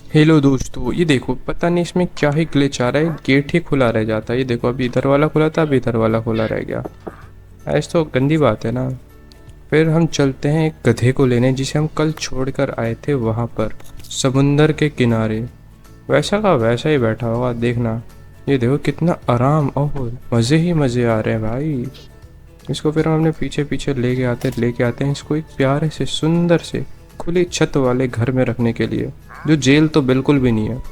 Hello दोस्तों, ये देखो पता नहीं इसमें क्या ही ग्लिच आ रहा है। गेट ही खुला रह जाता है। ये देखो अभी इधर वाला खुला था, अभी इधर वाला खुला रह गया। ऐसा तो गंदी बात है ना। फिर हम चलते हैं एक गधे को लेने जिसे हम कल छोड़कर आए थे वहाँ पर समुंदर के किनारे। वैसा का वैसा ही बैठा होगा, देखना। ये देखो कितना आराम, ओह मज़े ही मज़े आ रहे हैं भाई। इसको फिर हम अपने पीछे पीछे लेके आते हैं इसको एक प्यारे से सुंदर से खुली छत वाले घर में रखने के लिए, जो जेल तो बिल्कुल भी नहीं है।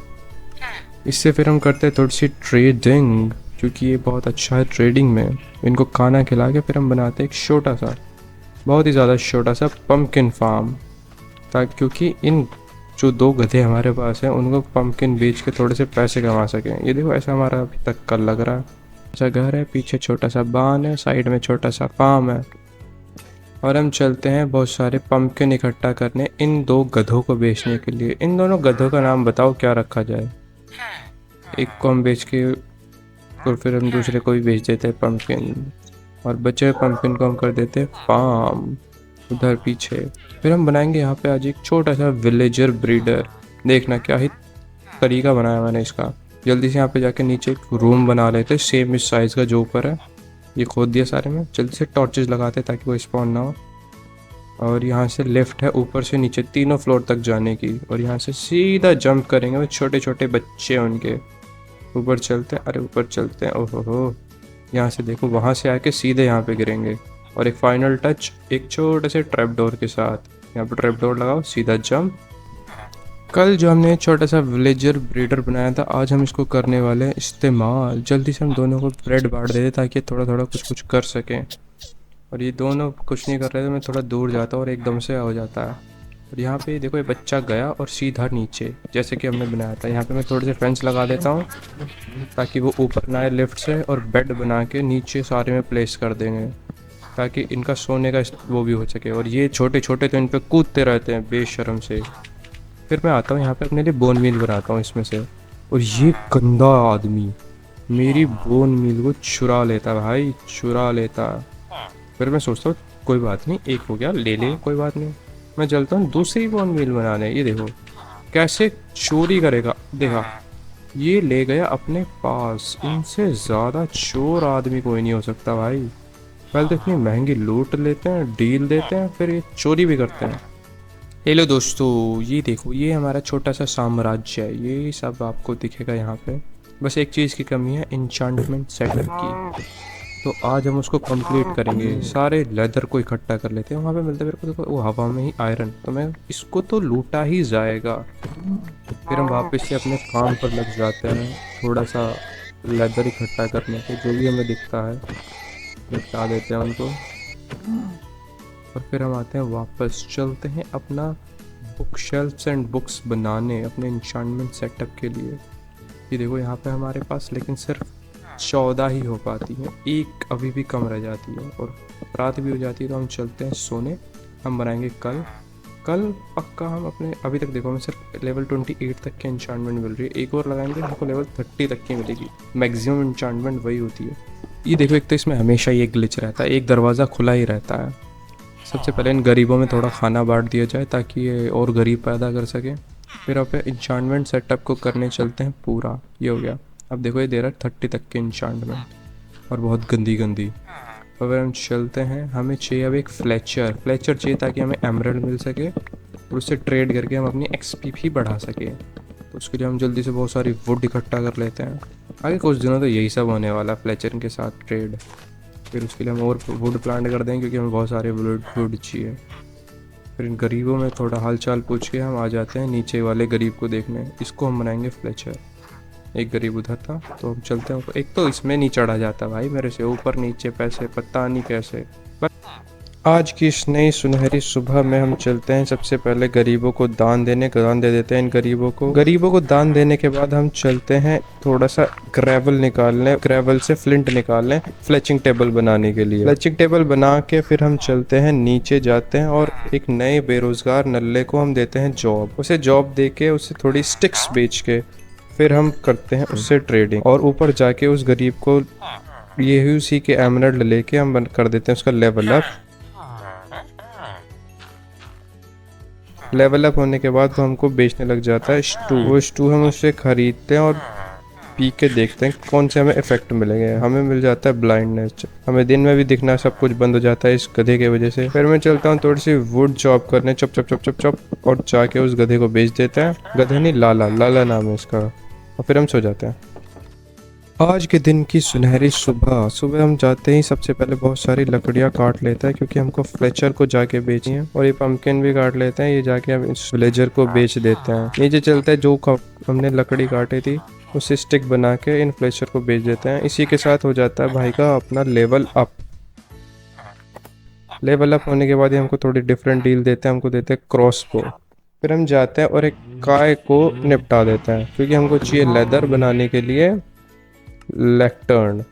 इससे फिर हम करते हैं थोड़ी सी ट्रेडिंग, क्योंकि ये बहुत अच्छा है ट्रेडिंग में। इनको खाना खिला के फिर हम बनाते हैं एक छोटा सा, बहुत ही ज़्यादा छोटा सा पम्पकिन फार्म, ताकि क्योंकि इन जो दो गधे हमारे पास हैं उनको पम्पकिन बेच के थोड़े से पैसे कमा सकें। ये देखो ऐसा हमारा अभी तक का लग रहा है। अच्छा घर है, पीछे छोटा सा बान है, साइड में छोटा सा फार्म है। और हम चलते हैं बहुत सारे पम्पकिन इकट्ठा करने इन दो गधों को बेचने के लिए। इन दोनों गधों का नाम बताओ क्या रखा जाए। एक को हम बेच के और फिर हम दूसरे को भी बेच देते हैं पम्पकिन, और बचे हुए पम्पकिन को हम कर देते हैं फार्म उधर पीछे। फिर हम बनाएंगे यहाँ पे आज एक छोटा सा विलेजर ब्रीडर। देखना क्या ही तरीका बनाया मैंने इसका। जल्दी से यहाँ पे जाके नीचे एक रूम बना लेते हैं सेम इस साइज़ का जो ऊपर है। ये खोद दिया सारे में, जल्दी से टॉर्चेस लगाते ताकि वो स्पॉन ना हो। और यहाँ से लेफ्ट है ऊपर से नीचे तीनों फ्लोर तक जाने की, और यहाँ से सीधा जंप करेंगे। वो छोटे छोटे बच्चे हैं उनके। ऊपर चलते हैं, अरे ऊपर चलते हैं, ओहो हो। यहाँ से देखो वहाँ से आके सीधे यहाँ पे गिरेंगे। और एक फाइनल टच एक छोटे से ट्रैप डोर के साथ। यहाँ पे ट्रैप डोर लगाओ, सीधा जंप। कल जो हमने छोटा सा विलेजर ब्रीडर बनाया था, आज हम इसको करने वाले हैं इस्तेमाल। जल्दी से हम दोनों को ब्रेड बांट देते ताकि थोड़ा थोड़ा कुछ कुछ कर सकें। और ये दोनों कुछ नहीं कर रहे थे, मैं थोड़ा दूर जाता हूँ और एकदम से हो जाता है। और यहाँ पे देखो ये बच्चा गया और सीधा नीचे जैसे कि हमने बनाया था। यहाँ पे मैं थोड़े से फेंस लगा देता हूँ ताकि वो ऊपर ना आए लिफ्ट से, और बेड बना के नीचे सारे में प्लेस कर देंगे ताकि इनका सोने का वो भी हो सके। और ये छोटे छोटे तो इन पे कूदते रहते हैं बेशर्म से। फिर मैं आता हूँ यहाँ पे अपने लिए बोन मील बनाता हूँ इसमें से। और ये गंदा आदमी मेरी बोन मील को चुरा लेता भाई, चुरा लेता। फिर मैं सोचता हूँ कोई बात नहीं, एक हो गया, ले ले कोई बात नहीं। मैं चलता हूँ दूसरी बोन मील बनाने। ये देखो कैसे चोरी करेगा, देखा। ये ले गया अपने पास। इनसे ज़्यादा चोर आदमी कोई नहीं हो सकता भाई। पहले तो इतनी महंगी लूट लेते हैं, डील देते हैं, फिर ये चोरी भी करते हैं। हेलो दोस्तों, ये देखो ये हमारा छोटा सा साम्राज्य है। ये सब आपको दिखेगा यहाँ पे। बस एक चीज़ की कमी है, इंचांटमेंट सेटअप की। तो आज हम उसको कंप्लीट करेंगे। सारे लेदर को इकट्ठा कर लेते हैं। वहाँ पे मिलता है मेरे को, देखो वो हवा में ही आयरन। तो मैं इसको तो लूटा ही जाएगा। फिर हम वापस से अपने काम पर लग जाते हैं, थोड़ा सा लेदर इकट्ठा करने के, जो भी हमें दिखता है निपटा देते हैं उनको। और फिर हम आते हैं वापस, चलते हैं अपना बुक शेल्फ्स एंड बुक्स बनाने अपने इंशानमेंट सेटअप के लिए। ये देखो यहाँ पे हमारे पास लेकिन सिर्फ 14 ही हो पाती हैं, एक अभी भी कम रह जाती है और रात भी हो जाती है। तो हम चलते हैं सोने। हम बनाएंगे कल। कल पक्का हम अपने, अभी तक देखो हमें सिर्फ लेवल 28 तक की इंचांटमेंट मिल रही है। एक और लगाएंगे हमको लेवल 30 तक की मिलेगी। मैक्सिमम इंचांटमेंट वही होती है। ये देखो एक तो इसमें हमेशा ये ग्लिच रहता है, एक दरवाज़ा खुला ही रहता है। सबसे पहले इन गरीबों में थोड़ा खाना बांट दिया जाए ताकि ये और गरीब पैदा कर सके। फिर आप इंचांटमेंट सेटअप को करने चलते हैं पूरा। ये हो गया। अब देखो ये दे रहा है 30 तक के इंचांटमेंट, और बहुत गंदी गंदी। अगर हम चलते हैं, हमें चाहिए अब एक फ्लेचर चाहिए ताकि हमें एमरल्ड मिल सके, और उससे ट्रेड करके हम अपनी एक्सपी भी बढ़ा सकें। तो उसके लिए हम जल्दी से बहुत सारी वुड इकट्ठा कर लेते हैं। आगे कुछ दिनों तो यही सब होने वाला फ्लेचर के साथ ट्रेड। फिर उसके लिए हम और वुड प्लांट कर देंगे क्योंकि हमें बहुत सारे वुड चाहिए। फिर इन गरीबों में थोड़ा हाल चाल पूछ के हम आ जाते हैं नीचे वाले गरीब को देखने। इसको हम बनाएंगे फ्लेचर। एक गरीब उधर था, तो हम चलते हैं ऊपर। एक तो इसमें नहीं चढ़ा जाता भाई मेरे से, ऊपर नीचे पैसे पता नहीं कैसे। पर आज की इस नई सुनहरी सुबह में हम चलते हैं सबसे पहले गरीबों को दान दे देते हैं इन गरीबों को दान देने के बाद हम चलते हैं थोड़ा सा ग्रेवल निकालने, ग्रेवल से फ्लिंट निकाल लें फ्लेचिंग टेबल बनाने के लिए। फ्लेचिंग टेबल बना के फिर हम चलते हैं नीचे जाते हैं, और एक नए बेरोजगार नल्ले को हम देते हैं जॉब। उसे जॉब दे के उसे थोड़ी स्टिक्स बेच के फिर हम करते हैं उससे ट्रेडिंग, और ऊपर जाके उस गरीब को ये उसी के एमरल्ड लेके हम कर देते हैं उसका लेवल अप। लेवल अप होने के बाद वो हमको बेचने लग जाता है स्टू। वो स्टू हम उससे खरीदते हैं और पी के देखते हैं कौन से हमें इफेक्ट मिलेंगे। हमें मिल जाता है ब्लाइंडनेस, हमें दिन में भी दिखना सब कुछ बंद हो जाता है इस गधे की वजह से। फिर मैं चलता हूँ थोड़ी सी वुड चॉप करने, चप चप चप चप चप, और जाके उस गधे को बेच देते हैं। गधे नहीं, लाला, लाला नाम है इसका। और फिर हम सो जाते हैं। आज के दिन की सुनहरी सुबह। सुबह हम जाते ही सबसे पहले बहुत सारी लकड़ियाँ काट लेते हैं क्योंकि हमको फ्लेचर को जाके बेचनी है। और ये पंपकिन भी काट लेते हैं, ये जाके हम इस विलेजर को बेच देते हैं। नीचे चलते हैं, जो हमने लकड़ी काटी थी उसे स्टिक बना के इन फ्लेचर को बेच देते हैं। इसी के साथ हो जाता है भाई का अपना लेवल अप। लेवल अप होने के बाद ही हमको थोड़ी डिफरेंट डील देते हैं, हमको देते हैं क्रॉसबो। फिर हम जाते हैं और एक काय को निपटा देते हैं क्योंकि हमको चाहिए लेदर बनाने के लिए लेक्टर्न।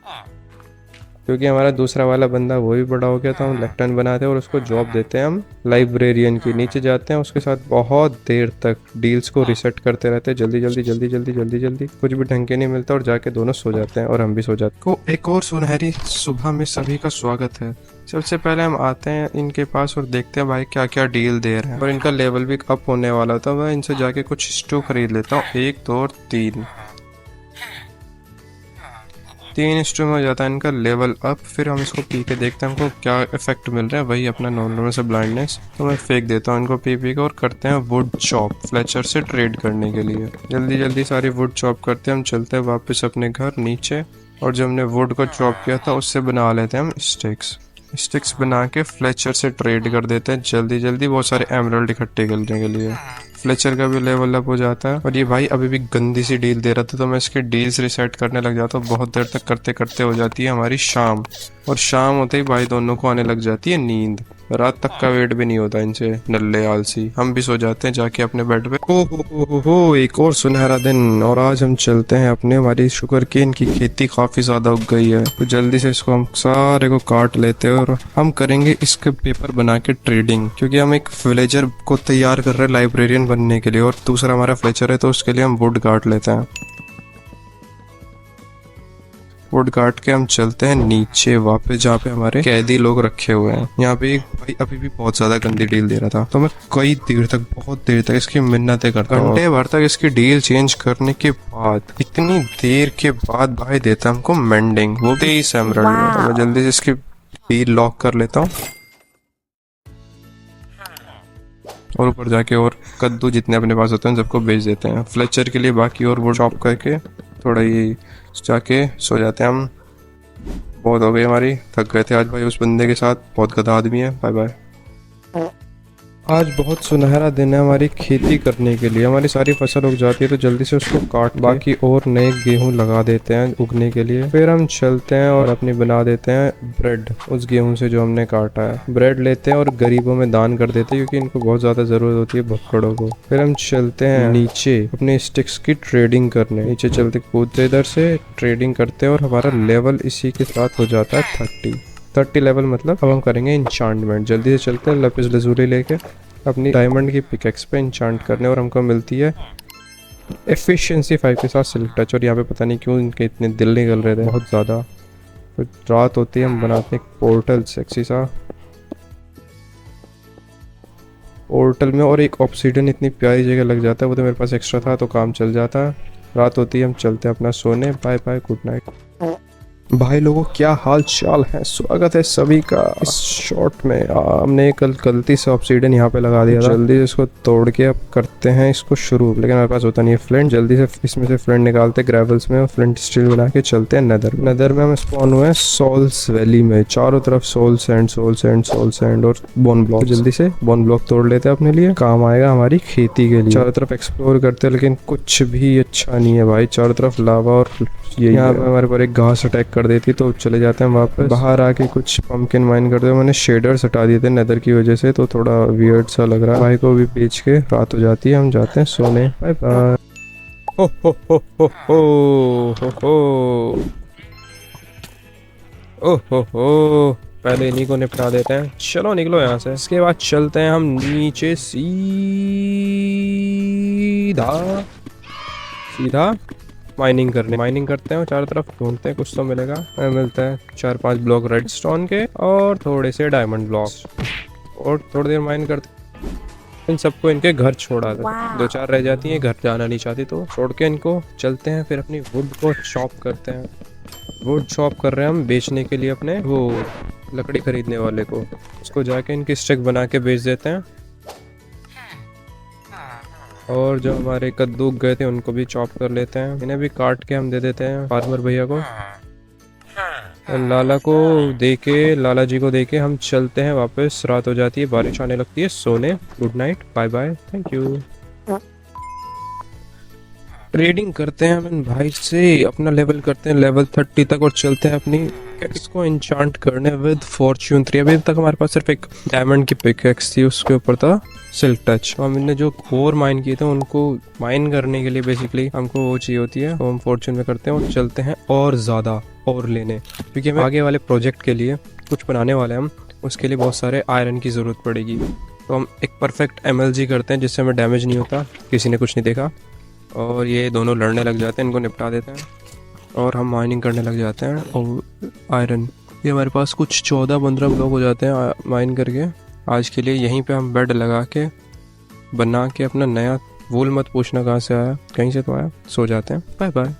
क्योंकि हमारा दूसरा वाला बंदा वो भी बड़ा हो गया था, हम लेक्टर्न बनाते हैं और उसको जॉब देते हैं हम लाइब्रेरियन की। नीचे जाते हैं, उसके साथ बहुत देर तक डील्स को रिसेट करते रहते हैं, जल्दी जल्दी जल्दी जल्दी जल्दी जल्दी। कुछ भी ढंग के नहीं मिलता और जाके दोनों सो जाते हैं और हम भी सो जाते हैं। को एक और सुनहरी सुबह में सभी का स्वागत है। सबसे पहले हम आते हैं इनके पास और देखते हैं भाई क्या क्या डील दे रहे हैं। और इनका लेवल भी अप होने वाला था, मैं इनसे जाके कुछ स्टू खरीद लेता हूँ। 1 2 और 3 स्टू में हो जाता है इनका लेवल अप। फिर हम इसको पी के देखते हैं हमको क्या इफेक्ट मिल रहा है। वही अपना नॉर्मल से ब्लाइंडनेस। तो मैं फेंक देता हूँ इनको पी के और करते हैं वुड चॉप फ्लेचर से ट्रेड करने के लिए। जल्दी जल्दी सारी वुड चॉप करते हैं, हम चलते हैं वापस अपने घर नीचे। और जो हमने वुड को चॉप किया था उससे बना लेते हैं हम स्टिक्स बना के फ्लेचर से ट्रेड कर देते हैं जल्दी जल्दी, बहुत सारे एमराल्ड इकट्ठे करने के लिए। फ्लेचर का भी लेवल अप हो जाता है। और ये भाई अभी भी गंदी सी डील दे रहा था, तो मैं इसके डील्स रिसेट करने लग जाता हूँ। बहुत देर तक करते करते हो जाती है हमारी शाम। और शाम होते ही भाई दोनों को आने लग जाती है नींद। रात तक का वेट भी नहीं होता इनसे, नल्ले आलसी। हम भी सो जाते हैं जाके अपने बेड पे। हो एक और सुनहरा दिन। और आज हम चलते हैं अपने, हमारी शुगर केन की खेती काफी ज्यादा उग गई है, तो जल्दी से इसको हम सारे को काट लेते हैं और हम करेंगे इसके पेपर बना के ट्रेडिंग। क्योंकि हम एक विलेजर को तैयार कर रहे हैं लाइब्रेरियन बनने के लिए, और दूसरा हमारा फ्लेचर है, तो उसके लिए हम वुड काट लेते हैं। वुड काट के हम चलते हैं नीचे वापस जहाँ पे हमारे कैदी लोग रखे हुए हैं। यहाँ पे एक भाई अभी भी बहुत ज्यादा गंदी डील दे रहा था, तो मैं कई देर तक, बहुत देर तक इसकी मिन्नतें करता हूँ। घंटे भर तक इसकी डील चेंज करने के बाद, इतनी देर के बाद भाई देता हमको मेंडिंग, वो 23 एमराल्ड में। तो मैं जल्दी से इसकी डील लॉक कर लेता हूँ और ऊपर जाके और कद्दू जितने अपने पास होते हैं सबको बेच देते हैं। फ्लेचर के लिए बाकी और वो चॉप करके थोड़ा ये जाके सो जाते हैं हम। बहुत हो गई हमारी, थक गए थे आज भाई उस बंदे के साथ, बहुत गधा आदमी है। Bye bye. आज बहुत सुनहरा दिन है हमारी खेती करने के लिए। हमारी सारी फसल उग जाती है तो जल्दी से उसको काट बाकी और नए गेहूं लगा देते हैं उगने के लिए। फिर हम चलते हैं और अपनी बना देते हैं ब्रेड उस गेहूं से जो हमने काटा है। ब्रेड लेते हैं और गरीबों में दान कर देते हैं क्योंकि इनको बहुत ज्यादा जरूरत होती है भक्कड़ों को। फिर हम चलते हैं नीचे अपने स्टिक्स की ट्रेडिंग करने। नीचे चलते कूदते इधर से ट्रेडिंग करते हैं और हमारा लेवल इसी के साथ हो जाता है 30 लेवल। मतलब अब हम करेंगे इंचांटमेंट। जल्दी से चलते हैं लपिस लजूरी लेके अपनी डायमंड की पिकेक्स पे इंचांट करने, और हमको मिलती है एफिशिएंसी 5 के साथ सिल्क टच। और यहाँ पे पता नहीं क्यों इनके इतने दिल निकल रहे थे बहुत ज़्यादा। फिर रात होती है, हम बनाते हैं एक पोर्टल सेक्सी सा पोर्टल में, और एक ऑब्सीडियन इतनी प्यारी जगह लग जाता है, वो तो मेरे पास एक्स्ट्रा था तो काम चल जाता है। रात होती है, हम चलते हैं अपना सोने। बाय बाय, गुड नाइट भाई लोगों, क्या हाल चाल है। स्वागत है सभी का इस शॉट में। हमने कल गलती से ऑब्सीडियन यहाँ पे लगा दिया था। जल्दी से इसको तोड़ के अब करते हैं इसको शुरू, लेकिन हमारे पास होता नहीं है फ्लिंट। जल्दी से इसमें से फ्लिंट निकालते ग्रेवल्स में और फ्लिंट स्टील बना के चलते हैं नदर में। हम स्पॉन हुए हैं सोल्स वैली में, चारों तरफ सोल सैंड और बोन ब्लॉक। जल्दी से बोन ब्लॉक तोड़ लेते हैं, अपने लिए काम आएगा हमारी खेती के लिए। चारों तरफ एक्सप्लोर करते हैं लेकिन कुछ भी अच्छा नहीं है भाई, चारों तरफ लावा और ये यहाँ पे हमारे पर एक घास अटैक कर देती तो चले जाते हैं वापस। बाहर आके कुछ पंपकिन माइन करते हुए मैंने शेडर्स हटा दिए थे नेदर की वजह से, तो थोड़ा वियर्ड सा लग रहा है। भाई को भी बेच के रात हो जाती है, हम जाते हैं सोने। Bye bye. हो हो हो हो हो हो ओ हो, पहले इन्हीं को निपटा देते हैं। चलो निकलो यहाँ से। इसके बाद चलते हैं हम नीचे सीधा माइनिंग करते हैं और चारों तरफ ढूंढते हैं, कुछ तो मिलेगा। हमें मिलता है 4-5 ब्लॉक रेडस्टोन के और थोड़े से डायमंड ब्लॉक्स, और थोड़ी देर माइन करते इन सबको इनके घर छोड़ा था, 2-4 रह जाती हैं, घर जाना नहीं चाहती तो छोड़ के इनको चलते हैं। फिर अपनी वुड को चॉप करते हैं। वुड चॉप कर रहे हैं हम बेचने के लिए अपने वो लकड़ी खरीदने वाले को। उसको जाके इनकी स्टिक बना के बेच देते हैं। और जो हमारे कद्दू उग गए थे उनको भी चॉप कर लेते हैं। इन्हें भी काट के हम दे देते हैं फार्मर भैया को। लाला को दे के, लाला जी को दे के हम चलते हैं वापस। रात हो जाती है, बारिश आने लगती है, सोने। Good night, bye bye, thank you. Trading करते हैं हम इन भाई से, अपना लेवल करते हैं लेवल 30 तक और चलते हैं अपनी पिकैक्स को इंचांट करने विद फॉर्च्यून 3। अभी तक हमारे पास सिर्फ एक डायमंड की पिकैक्स थी, उसके ऊपर था सिल्क टच। हमने जो कोर माइन किए थे उनको माइन करने के लिए बेसिकली हमको वो चाहिए होती है, तो हम फॉर्च्यून में करते हैं और चलते हैं और ज़्यादा और लेने, क्योंकि हमें आगे वाले प्रोजेक्ट के लिए कुछ बनाने वाले हैं हम, उसके लिए बहुत सारे आयरन की ज़रूरत पड़ेगी। तो हम एक परफेक्ट MLG करते हैं जिससे हमें डैमेज नहीं होता, किसी ने कुछ नहीं देखा। और ये दोनों लड़ने लग जाते हैं, इनको निपटा देते हैं और हम माइनिंग करने लग जाते हैं। और आयरन ये हमारे पास कुछ 14-15 लोग हो जाते हैं माइन करके। आज के लिए यहीं पे हम बेड लगा के बना के अपना नया वूल, मत पूछना कहाँ से आया, कहीं से तो आया। सो जाते हैं, बाय बाय।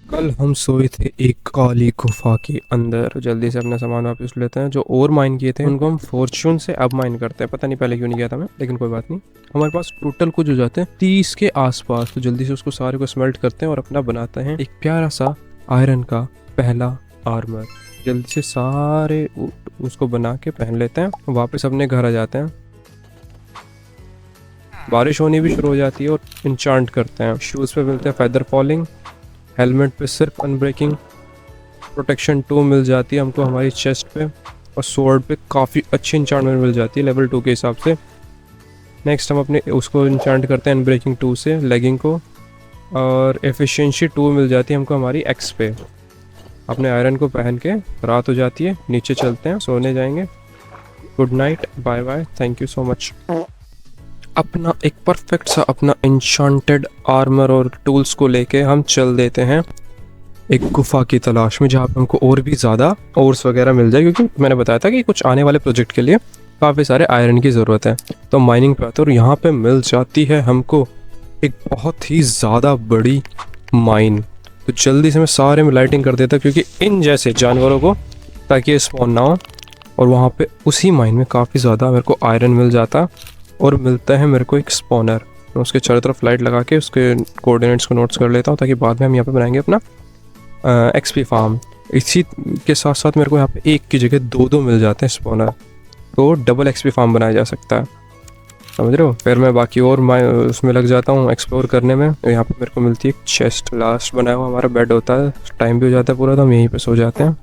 कल हम सोए थे एक काली गुफा के अंदर। तो जल्दी से अपना सामान वापस लेते हैं। जो और माइन किए थे उनको हम फॉर्च्यून से अब माइन करते हैं। पता नहीं पहले क्यों नहीं किया था मैं, लेकिन कोई बात नहीं। हमारे पास टोटल कुछ हो जाते हैं 30 के आसपास। तो जल्दी से उसको सारे को स्मेल्ट करते हैं और अपना बनाते हैं एक प्यारा सा आयरन का पहला आर्मर। जल्दी से सारे उसको बना के पहन लेते हैं, वापस अपने घर आ जाते हैं। बारिश होनी भी शुरू हो जाती है और इंचांट करते हैं। शूज़ पे मिलते हैं फेदर फॉलिंग, हेलमेट पे सिर्फ अनब्रेकिंग, प्रोटेक्शन 2 मिल जाती है हमको हमारी चेस्ट पे, और स्वॉर्ड पे काफ़ी अच्छी इंचांटमेंट मिल जाती है लेवल 2 के हिसाब से। नेक्स्ट हम अपने उसको इंचांट करते हैं अनब्रेकिंग 2 से लेगिंग को, और एफिशिएंसी 2 मिल जाती है हमको हमारी एक्स पे। अपने आयरन को पहन के रात हो जाती है, नीचे चलते हैं, सोने जाएंगे। Good night, bye bye, thank you so much. अपना एक परफेक्ट सा अपना एन्चांटेड आर्मर और टूल्स को लेके हम चल देते हैं एक गुफा की तलाश में, जहाँ पे हमको और भी ज़्यादा ओर्स वगैरह मिल जाए, क्योंकि मैंने बताया था कि कुछ आने वाले प्रोजेक्ट के लिए काफ़ी सारे आयरन की ज़रूरत है। तो माइनिंग पे आते हैं और यहाँ पे मिल जाती है हमको एक बहुत ही ज़्यादा बड़ी माइन। तो जल्दी से मैं सारे में लाइटिंग कर देता, क्योंकि इन जैसे जानवरों को ताकि ये स्पॉन ना हो। और वहाँ पे उसी माइन में काफ़ी ज़्यादा मेरे को आयरन मिल जाता, और मिलता है मेरे को एक स्पॉनर। मैं उसके चारों तरफ लाइट लगा के उसके कोऑर्डिनेट्स को नोट्स कर लेता हूँ, ताकि बाद में हम यहाँ पे बनाएंगे अपना XP फार्म। इसी के साथ साथ मेरे को यहाँ पे एक की जगह 2-2 मिल जाते हैं स्पॉनर, तो डबल XP फार्म बनाया जा सकता है, समझ रहे हो। फिर मैं बाकी और उसमें लग जाता हूँ एक्सप्लोर करने में। यहाँ पे मेरे को मिलती है एक चेस्ट, लास्ट बनाया हुआ हमारा बेड होता है। टाइम भी हो जाता है पूरा, तो हम यहीं पे सो जाते हैं।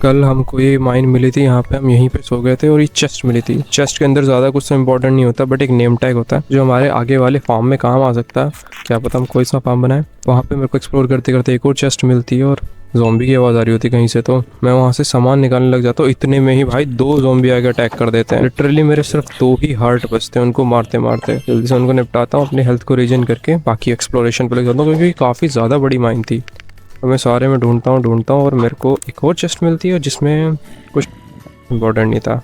कल हमको ये माइन मिली थी, यहाँ पे हम यहीं पे सो गए थे, और ये चेस्ट मिली थी। चेस्ट के अंदर ज़्यादा कुछ तो इम्पोर्टेंट नहीं होता, बट एक नेम टैग होता है जो हमारे आगे वाले फार्म में काम आ सकता है। क्या पता हम कोई सा फार्म बनाए। वहाँ पे मेरे को एक्सप्लोर करते करते एक और चेस्ट मिलती है, और ज़ॉम्बी की आवाज़ आ रही होती कहीं से, तो मैं वहाँ से सामान निकालने लग जाता हूँ। इतने में ही भाई 2 ज़ॉम्बी आगे अटैक कर देते हैं। लिटरली मेरे सिर्फ 2 ही हार्ट बचते हैं उनको मारते मारते। जल्दी से उनको निपटाता हूँ, अपने हेल्थ को रीजन करके बाकी एक्सप्लोरेशन पे लग जाता हूँ, क्योंकि काफ़ी ज़्यादा बड़ी माइन थी। तो मैं सारे में ढूंढता हूँ और मेरे को एक और चेस्ट मिलती है जिसमें कुछ इम्पोर्टेंट नहीं था।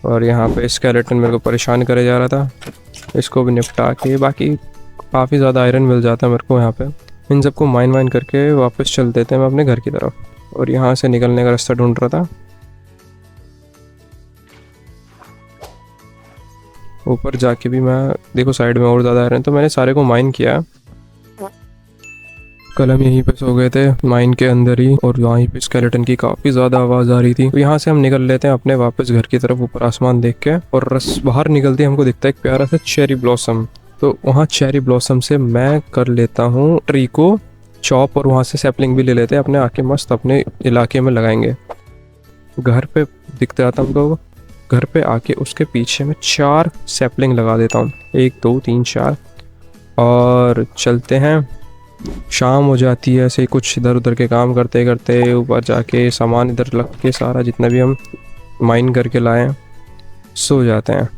और यहाँ पे स्केलेटन मेरे को परेशान करे जा रहा था, इसको भी निपटा के बाकी काफ़ी ज़्यादा आयरन मिल जाता है मेरे को। यहाँ पे इन सबको माइन करके वापस चल देते हैं मैं अपने घर की तरफ, और यहाँ से निकलने का रास्ता ढूंढ रहा था। ऊपर जाके भी मैं देखो साइड में और ज़्यादा आयरन, तो मैंने सारे को माइन किया। कल हम यहीं पे सो गए थे माइन के अंदर ही, और वहीं पे स्केलेटन की काफ़ी ज़्यादा आवाज़ आ रही थी। तो यहाँ से हम निकल लेते हैं अपने वापस घर की तरफ, ऊपर आसमान देख के। और बाहर निकलते हमको दिखता है एक प्यारा सा चेरी ब्लॉसम। तो वहाँ चेरी ब्लॉसम से मैं कर लेता हूँ ट्री को चॉप, और वहाँ से सैपलिंग भी ले लेते हैं अपने, आके मस्त अपने इलाके में लगाएंगे। घर पे दिखते आता हमको, घर पे आके उसके पीछे में 4 सैपलिंग लगा देता हूँ, 1 2 3 4, और चलते हैं। शाम हो जाती है, ऐसे ही कुछ इधर उधर के काम करते करते ऊपर जाके सामान इधर लग के सारा जितना भी हम माइन करके लाए सो जाते हैं।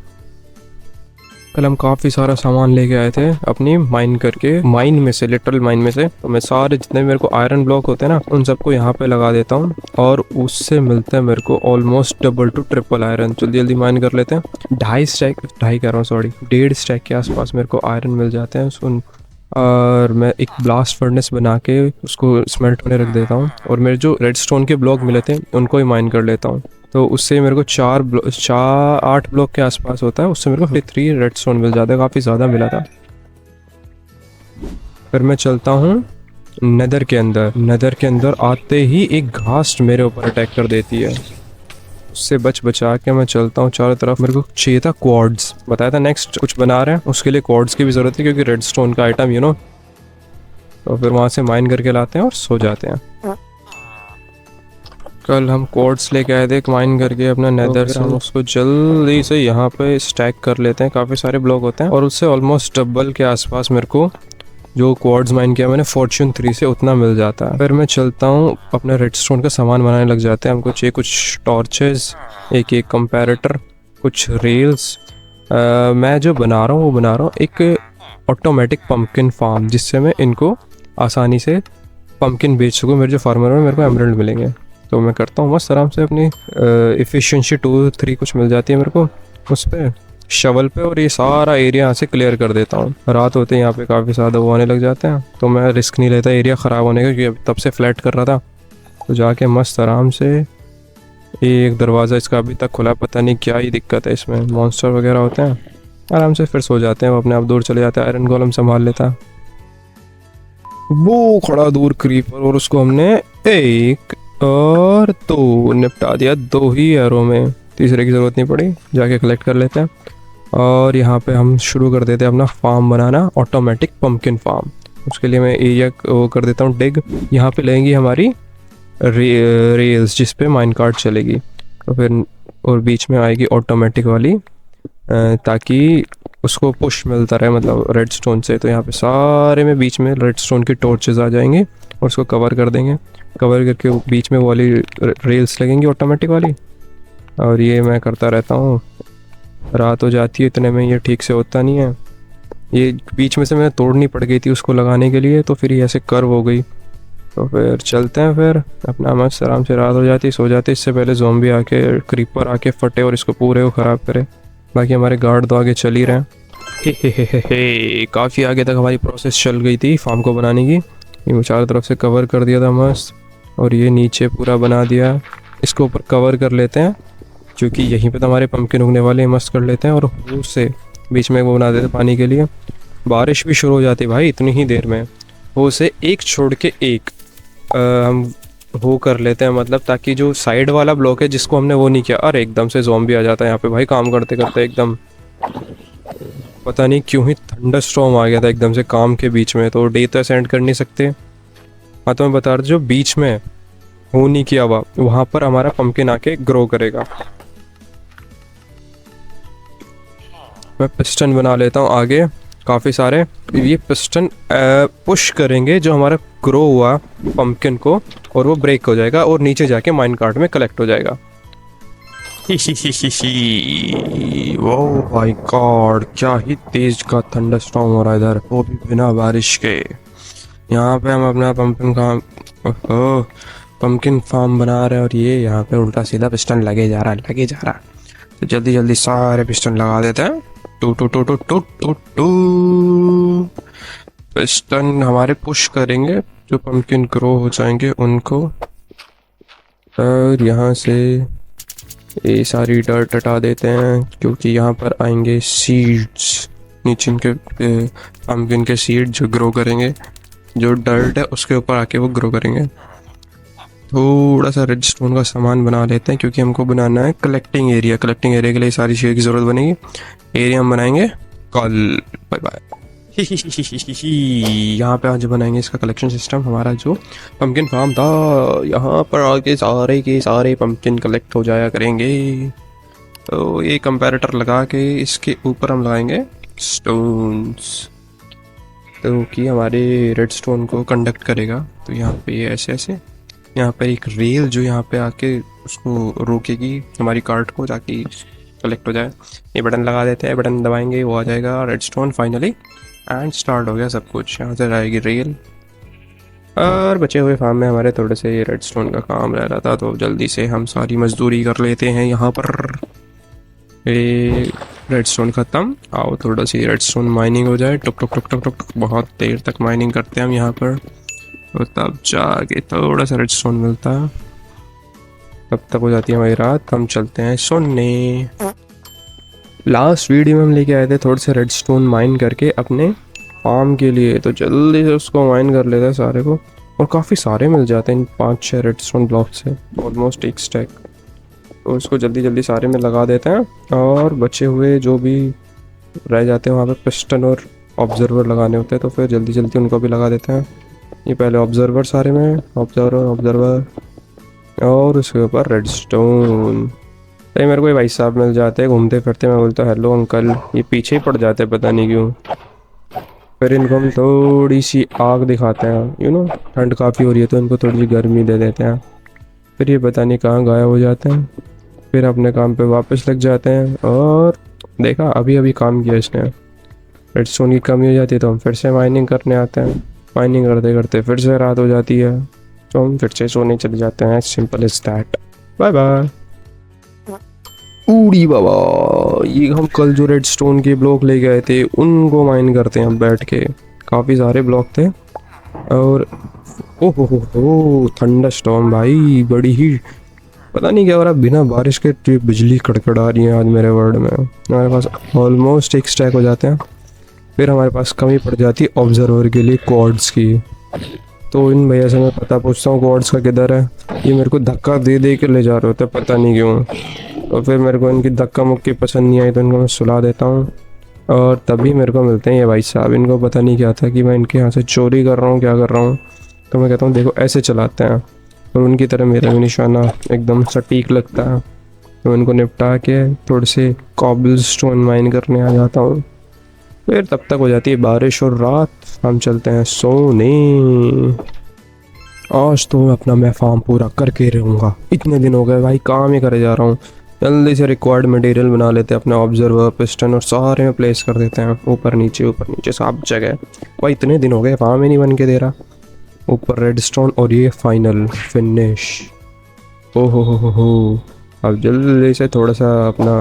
कल हम काफ़ी सारा सामान लेके आए थे अपनी माइन करके, माइन में से, लिटरल माइन में से। तो मैं सारे जितने मेरे को आयरन ब्लॉक होते हैं ना, उन सबको यहाँ पे लगा देता हूँ और उससे मिलता है मेरे को almost double two triple iron. जल्दी जल्दी माइन कर लेते हैं। 2.5 कह रहा हूँ, सॉरी 1.5 स्टैक के आसपास मेरे को आयरन मिल जाते हैं सुन। और मैं एक ब्लास्ट फर्नेस बना के उसको स्मेल्ट होने रख देता हूँ, और मेरे जो रेडस्टोन के ब्लॉक मिले थे उनको ही माइन कर लेता हूँ। तो उससे मेरे को 8 ब्लॉक के आसपास होता है, उससे मेरे को 3 रेडस्टोन मिल जाता है, काफ़ी ज़्यादा मिला था। फिर मैं चलता हूँ नेदर के अंदर। नेदर के अंदर आते ही एक घास्ट मेरे ऊपर अटैक कर देती है, उससे बचा के मैं चलता हूँ चारों तरफ। मेरे को चाहिए था क्वार्ट्ज, बताया था नेक्स्ट कुछ बना रहे हैं उसके लिए क्वार्ट्ज की भी ज़रूरत है, क्योंकि रेडस्टोन का आइटम यू नो। तो फिर वहाँ से माइन करके लाते हैं और सो जाते हैं। कल हम क्वार्ट्ज लेके आए थे माइन करके अपना नेदर से, हम उसको जल्दी से यहाँ पे स्टैक कर लेते हैं। काफ़ी सारे ब्लॉक होते हैं और उससे ऑलमोस्ट डबल के आसपास मेरे को जो क्वार्ट्ज माइन किया मैंने फॉर्च्यून 3 से उतना मिल जाता है। फिर मैं चलता हूँ अपने रेडस्टोन का सामान बनाने लग जाते हैं। हमको चाहिए कुछ टॉर्चेस, एक कंपैरेटर, कुछ रेल्स। मैं जो बना रहा हूँ वो बना रहा हूँ एक ऑटोमेटिक पम्पकिन फार्म, जिससे मैं इनको आसानी से पम्पकिन बेच सकूँ। मेरे जो फार्मर में मेरे को एमरल्ड मिलेंगे, तो मैं करता हूँ मस्त आराम से अपनी एफिशिएंसी 2-3 कुछ मिल जाती है मेरे को उस पर शवल पे, और ये सारा एरिया यहाँ से क्लियर कर देता हूँ। रात होते ही यहाँ पे काफ़ी ज़्यादा वो आने लग जाते हैं, तो मैं रिस्क नहीं लेता एरिया ख़राब होने का, क्योंकि तब से फ्लैट कर रहा था। तो जाके मस्त आराम से, एक दरवाज़ा इसका अभी तक खुला, पता नहीं क्या ही दिक्कत है इसमें, मॉन्स्टर वगैरह होते हैं। आराम से फिर सो जाते हैं, वो अपने आप दूर चले जाते हैं। आयरन गोलम संभाल लेता, वो खड़ा दूर क्रीपर, और उसको हमने 1 और 2 निपटा दिया, 2 ही एरो में, तीसरे की ज़रूरत नहीं पड़ी। जाके कलेक्ट कर लेते हैं और यहाँ पे हम शुरू कर देते हैं अपना फार्म बनाना, ऑटोमेटिक पम्पकिन फार्म। उसके लिए मैं एरिया वो कर देता हूँ डिग। यहाँ पे लगेंगी हमारी रेल्स जिस पे माइन कार्ट चलेगी, तो फिर और बीच में आएगी ऑटोमेटिक वाली, ताकि उसको पुश मिलता रहे, मतलब रेडस्टोन से। तो यहाँ पे सारे में बीच में रेडस्टोन की टॉर्चेस आ जाएंगे और उसको कवर कर देंगे। कवर करके बीच में वाली रेल्स लगेंगी ऑटोमेटिक वाली, और ये मैं करता रहता हूँ। रात हो जाती है इतने में, ये ठीक से होता नहीं है। ये बीच में से मैं तोड़नी पड़ गई थी उसको लगाने के लिए, तो फिर ये ऐसे कर्व हो गई। तो फिर चलते हैं, फिर अपना मस्त आराम से, रात हो जाती, सो जाती। इससे पहले ज़ॉम्बी आके, क्रीपर आके फटे और इसको पूरे को ख़राब करे। बाकी हमारे गार्ड तो आगे चल ही रहे हैं। हे काफ़ी आगे तक हमारी प्रोसेस चल गई थी फार्म को बनाने की। ये चारों तरफ से कवर कर दिया था मस्त, और ये नीचे पूरा बना दिया। इसको ऊपर कवर कर लेते हैं, क्योंकि यहीं पे तो हमारे पंपकिन उगने वाले हैं। मस्त कर लेते हैं, और उससे बीच में वो बना देते पानी के लिए। बारिश भी शुरू हो जाती है भाई इतनी ही देर में। वो से एक छोड़ के एक हम वो कर लेते हैं, मतलब ताकि जो साइड वाला ब्लॉक है जिसको हमने वो नहीं किया, अरे एकदम से ज़ॉम्बी आ जाता है यहाँ पे भाई, काम करते करते एकदम। पता नहीं क्यों ही थंडर स्टॉर्म आ गया था एकदम से काम के बीच में। तो डे तो सेंड कर नहीं सकते। हाँ, तो मैं बता रहा, जो बीच में वो नहीं किया हुआ, वहाँ पर हमारा पंपकिन आके ग्रो करेगा। मैं पिस्टन बना लेता हूँ आगे काफ़ी सारे। ये पिस्टन पुश करेंगे जो हमारा ग्रो हुआ पंपकिन को, और वो ब्रेक हो जाएगा और नीचे जाके माइन कार्ट में कलेक्ट हो जाएगा। ओह माय गॉड, क्या ही तेज का थंडरस्टॉर्म हो रहा है इधर, वो भी बिना बारिश के। यहाँ पे हम अपना पंपकिन फार्म बना रहे हैं, और ये यहाँ पे उल्टा सीधा पिस्टन लगे जा रहा है। तो जल्दी जल्दी सारे पिस्टन लगा देते हैं। Two two two two two two two piston हमारे पुश करेंगे जो पंपकिन ग्रो हो जाएंगे उनको। और यहाँ से ये सारी डर्ट हटा देते हैं, क्योंकि यहाँ पर आएंगे सीड्स, नीचे इनके पंपकिन के सीड जो ग्रो करेंगे। जो डर्ट है उसके ऊपर आके वो ग्रो करेंगे। थोड़ा सा रेडस्टोन का सामान बना लेते हैं, क्योंकि हमको बनाना है कलेक्टिंग एरिया। कलेक्टिंग एरिया के लिए सारी चीज़ की ज़रूरत बनेगी। एरिया हम बनाएंगे कल। Bye bye. यहाँ पे आज बनाएंगे इसका कलेक्शन सिस्टम। हमारा जो पंपकिन फार्म था, यहाँ पर आके सारे के सारे पंपकिन कलेक्ट हो जाया करेंगे। तो ये कंपैरेटर लगा के इसके ऊपर हम लगाएंगे स्टोन्स, तो कि हमारे रेडस्टोन को कंडक्ट करेगा। तो यहाँ पे ऐसे ऐसे, यहाँ पर एक रेल जो यहाँ पे आके उसको रोकेगी हमारी कार्ट को, ताकि कलेक्ट हो जाए। ये बटन लगा देते हैं, बटन दबाएंगे वो आ जाएगा रेडस्टोन फाइनली। एंड स्टार्ट हो गया सब कुछ। यहाँ से रहेगी रेल, और बचे हुए फार्म में हमारे थोड़े से ये रेडस्टोन का काम रह रहा था, तो जल्दी से हम सारी मजदूरी कर लेते हैं यहाँ पर। ये रेडस्टोन ख़त्म, आओ थोड़ा सी रेडस्टोन माइनिंग हो जाए। टुक टुक टुक टुक टुक, बहुत देर तक माइनिंग करते हैं हम यहाँ पर, और तब जाके थोड़ा सा रेडस्टोन मिलता है। तब तक हो जाती है हमारी रात, हम चलते हैं सोने। लास्ट वीडियो में हम लेके आए थे थोड़े से रेडस्टोन माइन करके अपने फार्म के लिए, तो जल्दी से उसको माइन कर लेते हैं सारे को, और काफ़ी सारे मिल जाते हैं इन 5-6 रेडस्टोन ब्लॉक से, ऑलमोस्ट एक स्टैक। तो इसको जल्दी जल्दी सारे में लगा देते हैं, और बचे हुए जो भी रह जाते हैं वहाँ पे पिस्टन और ऑब्जर्वर लगाने होते हैं, तो फिर जल्दी जल्दी उनको भी लगा देते हैं। ये पहले ऑब्जर्वर सारे में, ऑब्जर्वर और उसके ऊपर रेडस्टोन। तो मेरे को ये भाई साहब मिल जाते हैं घूमते फिरते, मैं बोलता हूँ हेलो अंकल, ये पीछे ही पड़ जाते हैं पता नहीं क्यों। फिर इनको हम थोड़ी सी आग दिखाते हैं, ठंड काफ़ी हो रही है तो इनको थोड़ी सी गर्मी दे देते हैं। फिर ये पता नहीं कहाँ गायब हो जाते हैं, फिर अपने काम पे वापस लग जाते हैं। और देखा अभी अभी काम किया इसने, रेडस्टोन की कमी हो जाती है तो हम फिर से माइनिंग करने आते हैं, माइनिंग करते करते फिर से रात हो जाती है, तो हम फिर से सोने चले जाते हैं। Simple is that. Bye bye. उड़ी बाबा, ये हम कल जो रेडस्टोन के ब्लॉक ले गए थे उनको माइन करते हैं हम बैठ के। काफ़ी सारे ब्लॉक थे, और ओहो हो थंडर स्टॉर्म भाई, बड़ी ही पता नहीं क्या हो रहा, बिना बारिश के बिजली कड़कड़ा रही है आज मेरे वर्ल्ड में। हमारे पास ऑलमोस्ट एक स्टैक हो जाते हैं। फिर हमारे पास कमी पड़ जाती है ऑब्जर्वर के लिए कॉर्ड्स की, तो इन भैया से मैं पता पूछता हूँ कॉर्ड्स का किधर है। ये मेरे को धक्का दे दे के ले जा रहे होते पता नहीं क्यों, और फिर मेरे को इनकी धक्का मुक्की पसंद नहीं आई तो इनको मैं सुला देता हूँ, और तभी मेरे को मिलते हैं ये भाई साहब। इनको पता नहीं क्या था कि मैं इनके यहाँ से चोरी कर रहा हूँ, क्या कर रहा हूँ, तो मैं कहता हूँ देखो ऐसे चलाते हैं, तो उनकी तरह मेरा भी निशाना एकदम सटीक लगता है। तो इनको निपटा के थोड़े से कॉबल स्टोन माइन करने आ जाता हूँ। फिर तब तक हो जाती है बारिश और रात, हम चलते हैं सोने। आज तो अपना मैं फार्म पूरा करके रहूँगा, इतने दिन हो गए भाई काम ही करे जा रहा हूँ। जल्दी से रिक्वायर्ड मटेरियल बना लेते हैं अपने ऑब्जर्वर पिस्टन, और सारे में प्लेस कर देते हैं ऊपर नीचे सब जगह। भाई इतने दिन हो गए फार्म ही नहीं बन के दे रहा। ऊपर रेडस्टोन, और ये फाइनल फिनिश। ओहो हो। अब जल्दी से थोड़ा सा अपना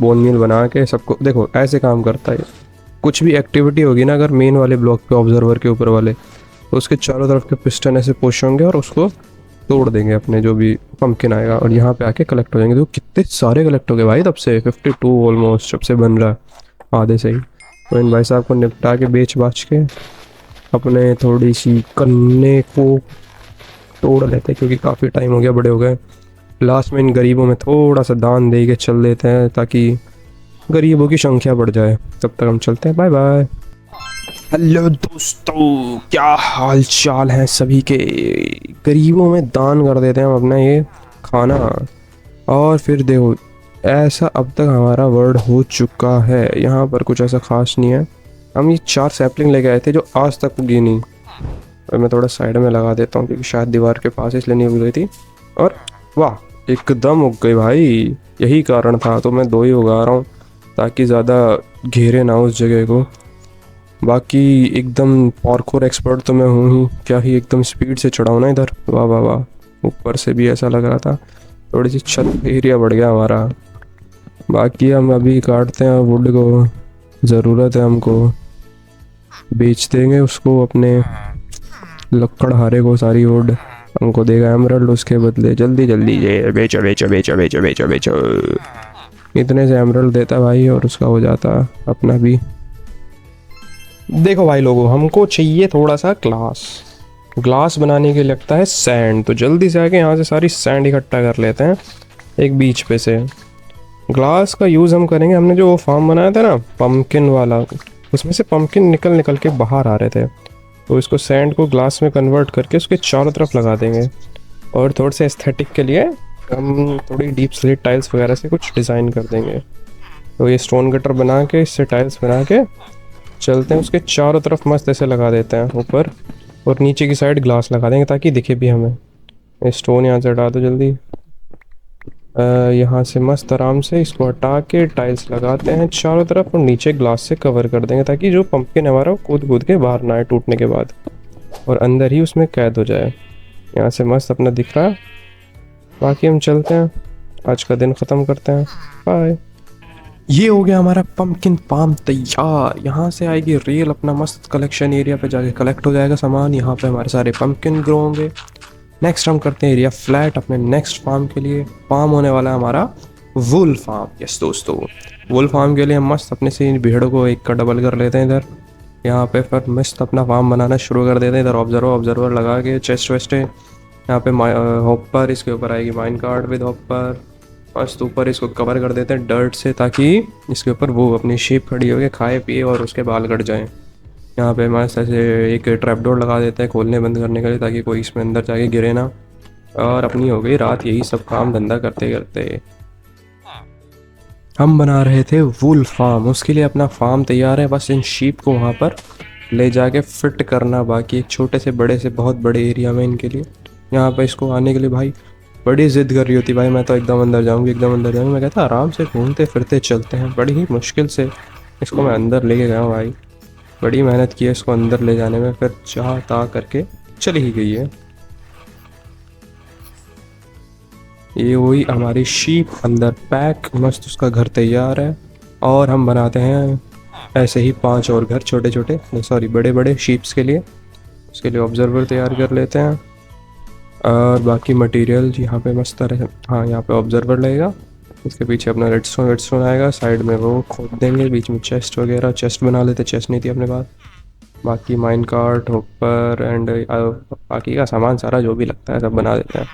बोन मील बना के सबको, देखो ऐसे काम करता है। कुछ भी एक्टिविटी होगी ना अगर मेन वाले ब्लॉक पे ऑब्जर्वर के ऊपर वाले, तो उसके चारों तरफ के पिस्टन ऐसे पुश होंगे और उसको तोड़ देंगे अपने जो भी पंपकिन आएगा, और यहाँ पे आके कलेक्ट हो जाएंगे। तो कितने सारे कलेक्ट हो गए भाई, तब से 52 ऑलमोस्ट जब से बन रहा है, आधे से ही। तो इन भाई साहब को निपटा के बेच बाच के अपने थोड़ी सी कन्ने को तोड़ लेते हैं, क्योंकि काफ़ी टाइम हो गया, बड़े हो गए। लास्ट में इन गरीबों में थोड़ा सा दान दे के चल देते हैं ताकि गरीबों की संख्या बढ़ जाए। तब तक हम चलते हैं, बाय बाय। हेलो दोस्तों, क्या हाल चाल है सभी के। गरीबों में दान कर देते हैं हम अपना ये खाना, और फिर देखो ऐसा अब तक हमारा वर्ड हो चुका है। यहाँ पर कुछ ऐसा खास नहीं है। हम ये 4 सैपलिंग लेके आए थे जो आज तक उगी नहीं, और मैं थोड़ा साइड में लगा देता हूँ क्योंकि शायद दीवार के पास इसलिए नहीं उग रही थी। और वाह एकदम उग गई भाई, यही कारण था। तो मैं 2 ही उगा रहा हूँ ताकि ज़्यादा घेरे ना उस जगह को। बाकी एकदम पार्कोर एक्सपर्ट तो मैं हूँ ही, क्या ही एकदम स्पीड से चढ़ाऊँ ना इधर। वाह वाह वाह, ऊपर से भी ऐसा लग रहा था। थोड़ी सी छत एरिया बढ़ गया हमारा। बाकी हम अभी काटते हैं वुड को, ज़रूरत है हमको, बेच देंगे उसको अपने लकड़हारे को सारी वुड, हमको देगा एमरल्ड उसके बदले। जल्दी जल्दी ये बेचो बेचो बेचो बेचो बेचो बेचो। इतने से एमरल्ड देता भाई, और उसका हो जाता अपना भी। देखो भाई लोगों, हमको चाहिए थोड़ा सा ग्लास बनाने के लिए लगता है सैंड, तो जल्दी से आके यहाँ से सारी सैंड इकट्ठा कर लेते हैं एक बीच पे से। ग्लास का यूज़ हम करेंगे, हमने जो वो फार्म बनाया था ना पम्पकिन वाला, उसमें से पम्पकिन निकल निकल के बाहर आ रहे थे, तो इसको सैंड को ग्लास में कन्वर्ट करके उसके चारों तरफ लगा देंगे। और थोड़े से एस्थेटिक के लिए हम थोड़ी डीप स्लेट टाइल्स वगैरह से कुछ डिज़ाइन कर देंगे। तो ये स्टोन गटर बना के इससे टाइल्स बना के चलते हैं, उसके चारों तरफ मस्त ऐसे लगा देते हैं ऊपर, और नीचे की साइड ग्लास लगा देंगे ताकि दिखे भी हमें। स्टोन यहाँ से हटा दो जल्दी। यहाँ से मस्त आराम से इसको हटा के टाइल्स लगाते हैं चारों तरफ और नीचे ग्लास से कवर कर देंगे ताकि जो पंपकिन है हमारा वो कूद कूद के बाहर ना आए टूटने के बाद और अंदर ही उसमें कैद हो जाए। यहाँ से मस्त अपना दिख रहा है। बाकी हम चलते हैं, आज का दिन ख़त्म करते हैं। बाय। ये हो गया हमारा पंपकिन फार्म तैयार। यहाँ से आएगी रेल, अपना मस्त कलेक्शन एरिया पे जाके कलेक्ट हो जाएगा सामान। यहाँ पे हमारे सारे पंपकिन ग्रो होंगे। नेक्स्ट हम करते हैं एरिया फ्लैट अपने नेक्स्ट फार्म के लिए। फार्म होने वाला है हमारा वुल फार्म। यस दोस्तों, वुल फार्म के लिए हम मस्त अपने से इन भेड़ों को एक का डबल कर लेते हैं इधर। यहाँ पे फिर मस्त अपना फार्म बनाना शुरू कर देते हैं। इधर ऑब्जर्वर लगा के चेस्ट वेस्ट है यहाँ पे हॉपर, इसके ऊपर आएगी माइन कार्ड विद हॉपर। मस्त ऊपर इसको कवर कर देते हैं डर्ट से ताकि इसके ऊपर वो अपनी शीप खड़ी होके खाए पिए और उसके बाल कट जाएं। यहाँ पे मस्त ऐसे एक ट्रैप डोर लगा देते हैं खोलने बंद करने के लिए ताकि कोई इसमें अंदर जाके गिरे ना। और अपनी हो गई रात यही सब काम धंधा करते करते। हम बना रहे थे वूल फार्म, उसके लिए अपना फार्म तैयार है। बस इन शीप को वहाँ पर ले जाके फिट करना बाकी, एक छोटे से बड़े से बहुत बड़े एरिया में इनके लिए। यहाँ पे इसको आने के लिए भाई बड़ी ज़िद कर रही होती, भाई मैं तो एकदम अंदर जाऊँगी एकदम अंदर जाऊँगी। मैं कहता आराम से घूमते फिरते चलते हैं। बड़ी ही मुश्किल से इसको मैं अंदर लेके गया हूँ भाई, बड़ी मेहनत की है इसको अंदर ले जाने में, फिर चाह ता करके चली ही गई है। ये वही हमारी शीप अंदर पैक, मस्त उसका घर तैयार है। और हम बनाते हैं ऐसे ही 5 और घर छोटे छोटे, सॉरी बड़े बड़े शीप्स के लिए। उसके लिए ऑब्जर्वर तैयार कर लेते हैं और बाकी मटेरियल यहाँ पे मस्त तरह, हाँ यहाँ पे ऑब्जर्वर लगेगा। इसके पीछे अपना रेडस्टोन आएगा, साइड में वो खोद देंगे, बीच में चेस्ट वगैरह, चेस्ट बना लेते। चेस्ट नहीं थी अपने पास। बाकी माइन कार्ट हॉपर एंड बाकी का सामान सारा जो भी लगता है सब बना देते हैं।